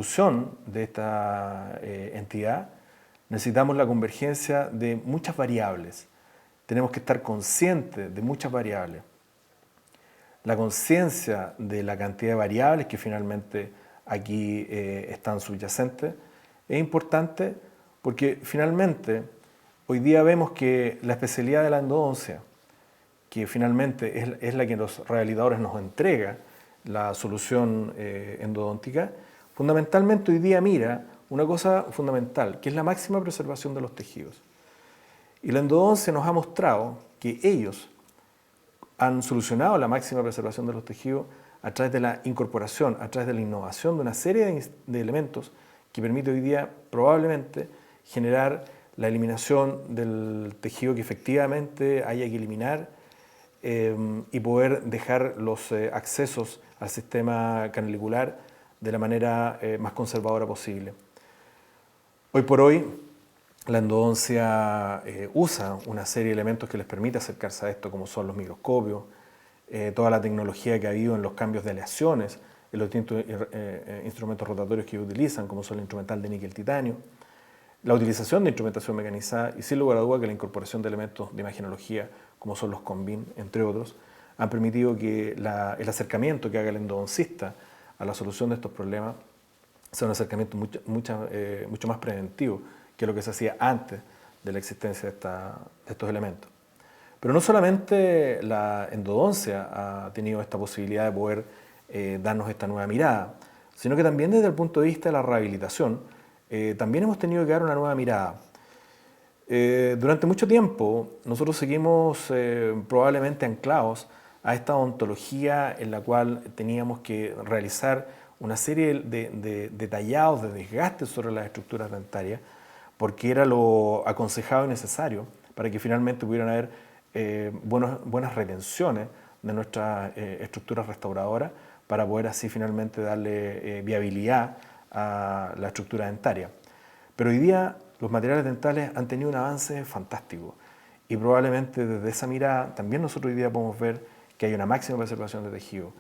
solución de esta entidad, necesitamos la convergencia de muchas variables. Tenemos que estar conscientes de muchas variables. La conciencia de la cantidad de variables que finalmente aquí están subyacentes es importante porque finalmente hoy día vemos que la especialidad de la endodoncia, que finalmente es la que los rehabilitadores nos entrega, la solución endodóntica, fundamentalmente hoy día mira una cosa fundamental, que es la máxima preservación de los tejidos. Y la endodoncia nos ha mostrado que ellos han solucionado la máxima preservación de los tejidos a través de la incorporación, a través de la innovación de una serie de elementos que permite hoy día probablemente generar la eliminación del tejido que efectivamente haya que eliminar y poder dejar los accesos al sistema canalicular de la manera más conservadora posible. Hoy por hoy, la endodoncia usa una serie de elementos que les permite acercarse a esto, como son los microscopios, toda la tecnología que ha habido en los cambios de aleaciones, en los distintos instrumentos rotatorios que utilizan, como son el instrumental de níquel-titanio, la utilización de instrumentación mecanizada y sin lugar a duda que la incorporación de elementos de imagenología, como son los combin, entre otros, han permitido que el acercamiento que haga el endodoncista a la solución de estos problemas sea un acercamiento mucho más preventivo que lo que se hacía antes de la existencia de estos elementos. Pero no solamente la endodoncia ha tenido esta posibilidad de poder darnos esta nueva mirada, sino que también desde el punto de vista de la rehabilitación, también hemos tenido que dar una nueva mirada. Durante mucho tiempo nosotros seguimos probablemente anclados a esta ontología en la cual teníamos que realizar una serie de detallados de desgastes sobre las estructuras dentarias, porque era lo aconsejado y necesario para que finalmente pudieran haber buenas retenciones de nuestras estructuras restauradoras para poder así finalmente darle viabilidad a la estructura dentaria. Pero hoy día los materiales dentales han tenido un avance fantástico y probablemente desde esa mirada también nosotros hoy día podemos ver que hay una máxima preservación de tejido.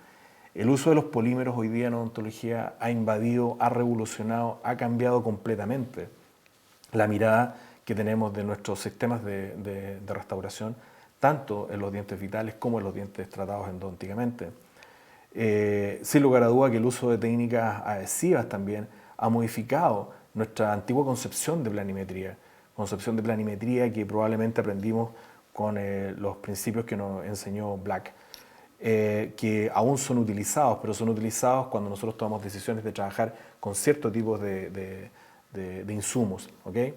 El uso de los polímeros hoy día en odontología ha invadido, ha revolucionado, ha cambiado completamente la mirada que tenemos de nuestros sistemas de restauración, tanto en los dientes vitales como en los dientes tratados endodónticamente. Sin lugar a duda que el uso de técnicas adhesivas también ha modificado nuestra antigua concepción de planimetría que probablemente aprendimos con los principios que nos enseñó Black, que aún son utilizados, pero son utilizados cuando nosotros tomamos decisiones de trabajar con ciertos tipos de insumos. ¿Okay?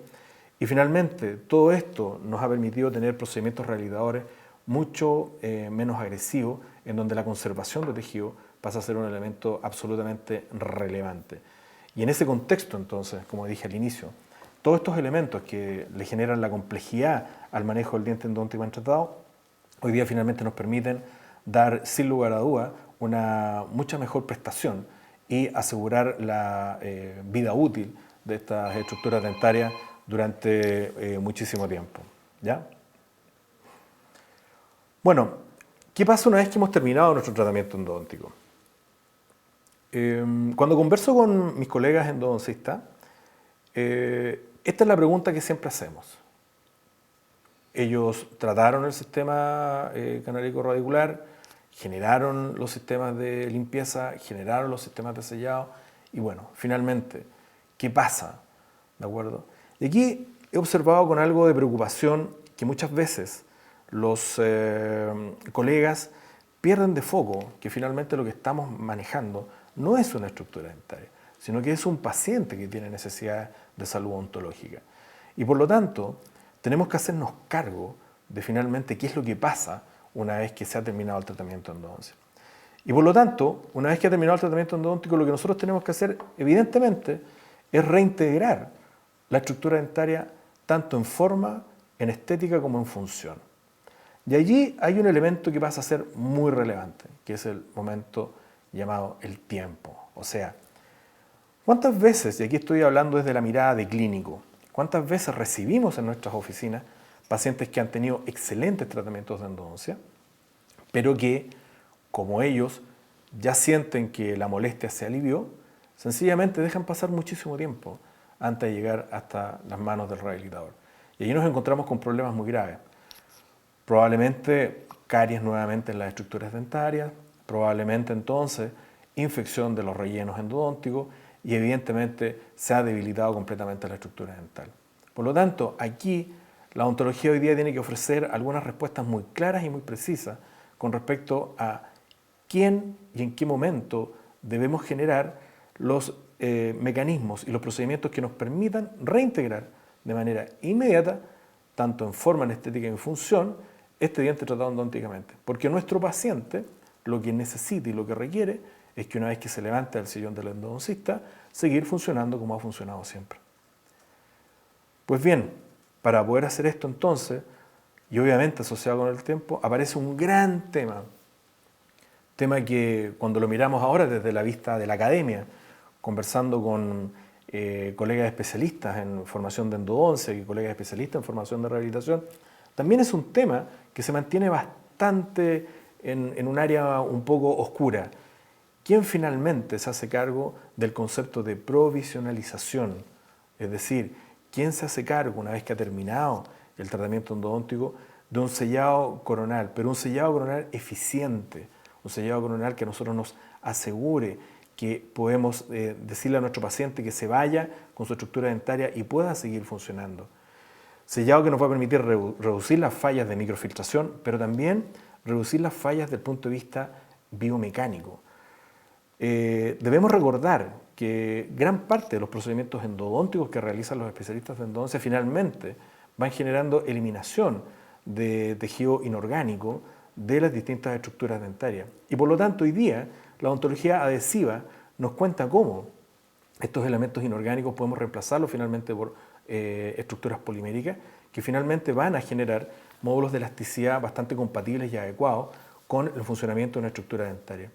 Y finalmente, todo esto nos ha permitido tener procedimientos rehabilitadores mucho menos agresivos, en donde la conservación de tejido pasa a ser un elemento absolutamente relevante. Y en ese contexto, entonces, como dije al inicio, todos estos elementos que le generan la complejidad al manejo del diente endodóntico bien tratado, hoy día finalmente nos permiten dar, sin lugar a duda, una mucha mejor prestación y asegurar la vida útil de estas estructuras dentarias durante muchísimo tiempo. ¿Ya? Bueno, ¿qué pasa una vez que hemos terminado nuestro tratamiento endodóntico? Cuando converso con mis colegas endodoncistas, esta es la pregunta que siempre hacemos. Ellos trataron el sistema canalico radicular, generaron los sistemas de limpieza, generaron los sistemas de sellado y bueno, finalmente, ¿qué pasa? ¿De acuerdo? Y aquí he observado con algo de preocupación que muchas veces los colegas pierden de foco que finalmente lo que estamos manejando no es una estructura dentaria, sino que es un paciente que tiene necesidades de salud odontológica. Y por lo tanto, tenemos que hacernos cargo de finalmente qué es lo que pasa una vez que se ha terminado el tratamiento endodóntico. Y por lo tanto, una vez que ha terminado el tratamiento endodóntico, lo que nosotros tenemos que hacer, evidentemente, es reintegrar la estructura dentaria tanto en forma, en estética como en función. Y allí hay un elemento que pasa a ser muy relevante, que es el momento llamado el tiempo. O sea, ¿cuántas veces, y aquí estoy hablando desde la mirada de clínico, cuántas veces recibimos en nuestras oficinas pacientes que han tenido excelentes tratamientos de endodoncia, pero que, como ellos ya sienten que la molestia se alivió, Sencillamente dejan pasar muchísimo tiempo antes de llegar hasta las manos del rehabilitador. Y allí nos encontramos con problemas muy graves. Probablemente caries nuevamente en las estructuras dentarias, probablemente entonces infección de los rellenos endodónticos y evidentemente se ha debilitado completamente la estructura dental. Por lo tanto, aquí la odontología hoy día tiene que ofrecer algunas respuestas muy claras y muy precisas con respecto a quién y en qué momento debemos generar los mecanismos y los procedimientos que nos permitan reintegrar de manera inmediata, tanto en forma, en estética y en función, este diente tratado endodónticamente. Porque nuestro paciente lo que necesita y lo que requiere es que una vez que se levante del sillón del endodoncista, seguir funcionando como ha funcionado siempre. Pues bien, para poder hacer esto entonces, y obviamente asociado con el tiempo, aparece un gran tema que cuando lo miramos ahora desde la vista de la academia, conversando con colegas especialistas en formación de endodoncia y colegas especialistas en formación de rehabilitación, también es un tema que se mantiene bastante en un área un poco oscura. ¿Quién finalmente se hace cargo del concepto de provisionalización? Es decir, ¿quién se hace cargo una vez que ha terminado el tratamiento endodóntico de un sellado coronal, pero un sellado coronal eficiente, un sellado coronal que a nosotros nos asegure que podemos decirle a nuestro paciente que se vaya con su estructura dentaria y pueda seguir funcionando? Sellado que nos va a permitir reducir las fallas de microfiltración, pero también reducir las fallas desde el punto de vista biomecánico. Debemos recordar que gran parte de los procedimientos endodónticos que realizan los especialistas de endodoncia finalmente van generando eliminación de tejido inorgánico de las distintas estructuras dentarias. Y por lo tanto, hoy día, la odontología adhesiva nos cuenta cómo estos elementos inorgánicos podemos reemplazarlos finalmente por estructuras poliméricas que finalmente van a generar módulos de elasticidad bastante compatibles y adecuados con el funcionamiento de una estructura dentaria.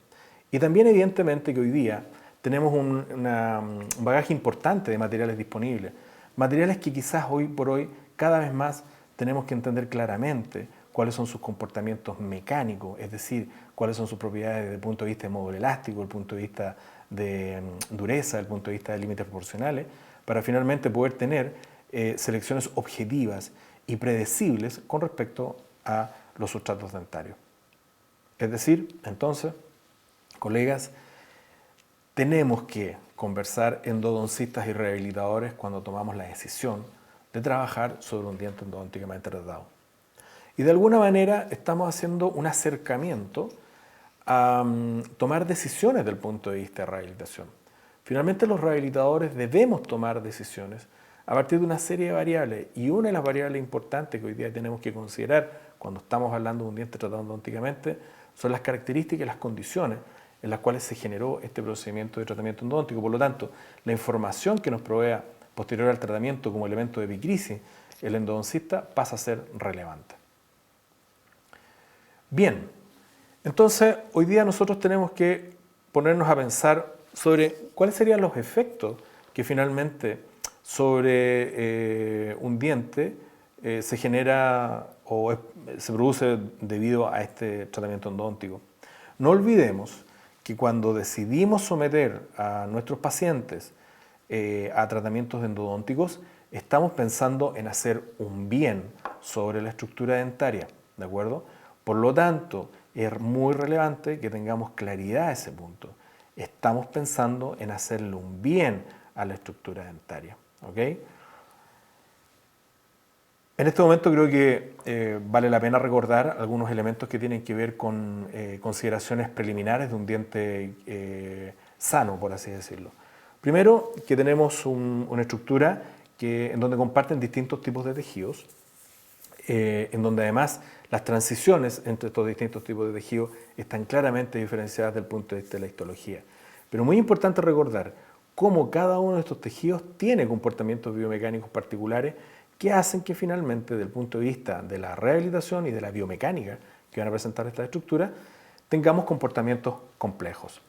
Y también evidentemente que hoy día tenemos un bagaje importante de materiales disponibles, materiales que quizás hoy por hoy cada vez más tenemos que entender claramente cuáles son sus comportamientos mecánicos, es decir, cuáles son sus propiedades desde el punto de vista de módulo elástico, desde el punto de vista de dureza, desde el punto de vista de límites proporcionales, para finalmente poder tener selecciones objetivas y predecibles con respecto a los sustratos dentarios. Es decir, entonces, colegas, tenemos que conversar endodoncistas y rehabilitadores cuando tomamos la decisión de trabajar sobre un diente endodónticamente tratado. Y de alguna manera estamos haciendo un acercamiento a tomar decisiones desde el punto de vista de rehabilitación. Finalmente los rehabilitadores debemos tomar decisiones a partir de una serie de variables, y una de las variables importantes que hoy día tenemos que considerar cuando estamos hablando de un diente tratado endodónticamente son las características y las condiciones en las cuales se generó este procedimiento de tratamiento endodóntico. Por lo tanto, la información que nos provea posterior al tratamiento como elemento de epicrisis el endodoncista pasa a ser relevante. Bien, entonces hoy día nosotros tenemos que ponernos a pensar sobre cuáles serían los efectos que finalmente sobre un diente se genera o se produce debido a este tratamiento endodóntico. No olvidemos que cuando decidimos someter a nuestros pacientes a tratamientos endodónticos, estamos pensando en hacer un bien sobre la estructura dentaria, ¿de acuerdo? Por lo tanto, es muy relevante que tengamos claridad a ese punto. Estamos pensando en hacerle un bien a la estructura dentaria, ¿ok? En este momento creo que vale la pena recordar algunos elementos que tienen que ver con consideraciones preliminares de un diente sano, por así decirlo. Primero, que tenemos una estructura en donde comparten distintos tipos de tejidos, en donde además las transiciones entre estos distintos tipos de tejidos están claramente diferenciadas desde el punto de vista de la histología. Pero muy importante recordar cómo cada uno de estos tejidos tiene comportamientos biomecánicos particulares que hacen que finalmente, desde el punto de vista de la rehabilitación y de la biomecánica que van a presentar estas estructuras, tengamos comportamientos complejos.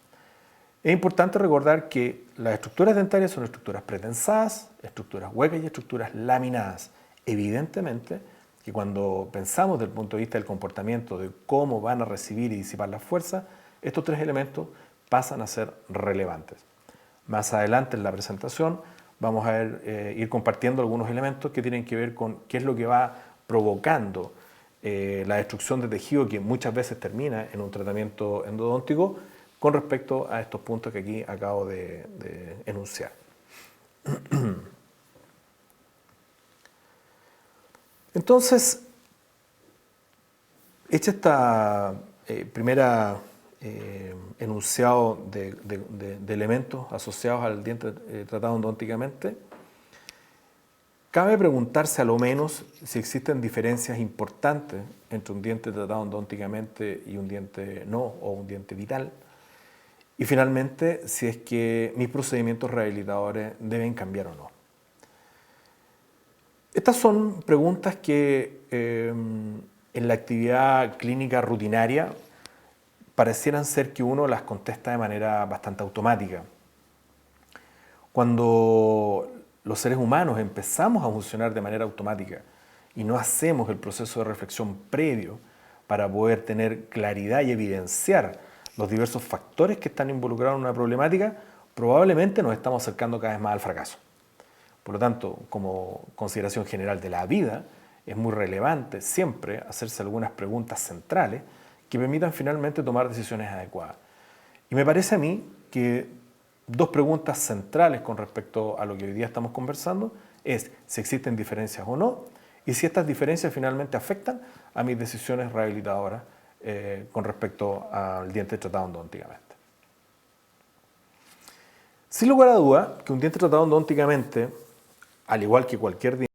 Es importante recordar que las estructuras dentarias son estructuras pretensadas, estructuras huecas y estructuras laminadas. Evidentemente que cuando pensamos desde el punto de vista del comportamiento, de cómo van a recibir y disipar las fuerzas, estos tres elementos pasan a ser relevantes. Más adelante en la presentación vamos a ir compartiendo algunos elementos que tienen que ver con qué es lo que va provocando la destrucción de tejido que muchas veces termina en un tratamiento endodóntico con respecto a estos puntos que aquí acabo de enunciar. Entonces, hecha esta primera enunciado de elementos asociados al diente tratado endodónticamente, cabe preguntarse a lo menos si existen diferencias importantes entre un diente tratado endodónticamente y un diente no, o un diente vital. Y finalmente, si es que mis procedimientos rehabilitadores deben cambiar o no. Estas son preguntas que en la actividad clínica rutinaria parecieran ser que uno las contesta de manera bastante automática. Cuando los seres humanos empezamos a funcionar de manera automática y no hacemos el proceso de reflexión previo para poder tener claridad y evidenciar los diversos factores que están involucrados en una problemática, probablemente nos estamos acercando cada vez más al fracaso. Por lo tanto, como consideración general de la vida, es muy relevante siempre hacerse algunas preguntas centrales que permitan finalmente tomar decisiones adecuadas. Y me parece a mí que dos preguntas centrales con respecto a lo que hoy día estamos conversando es si existen diferencias o no y si estas diferencias finalmente afectan a mis decisiones rehabilitadoras con respecto al diente tratado endodónticamente. Sin lugar a duda que un diente tratado endodónticamente, al igual que cualquier diente,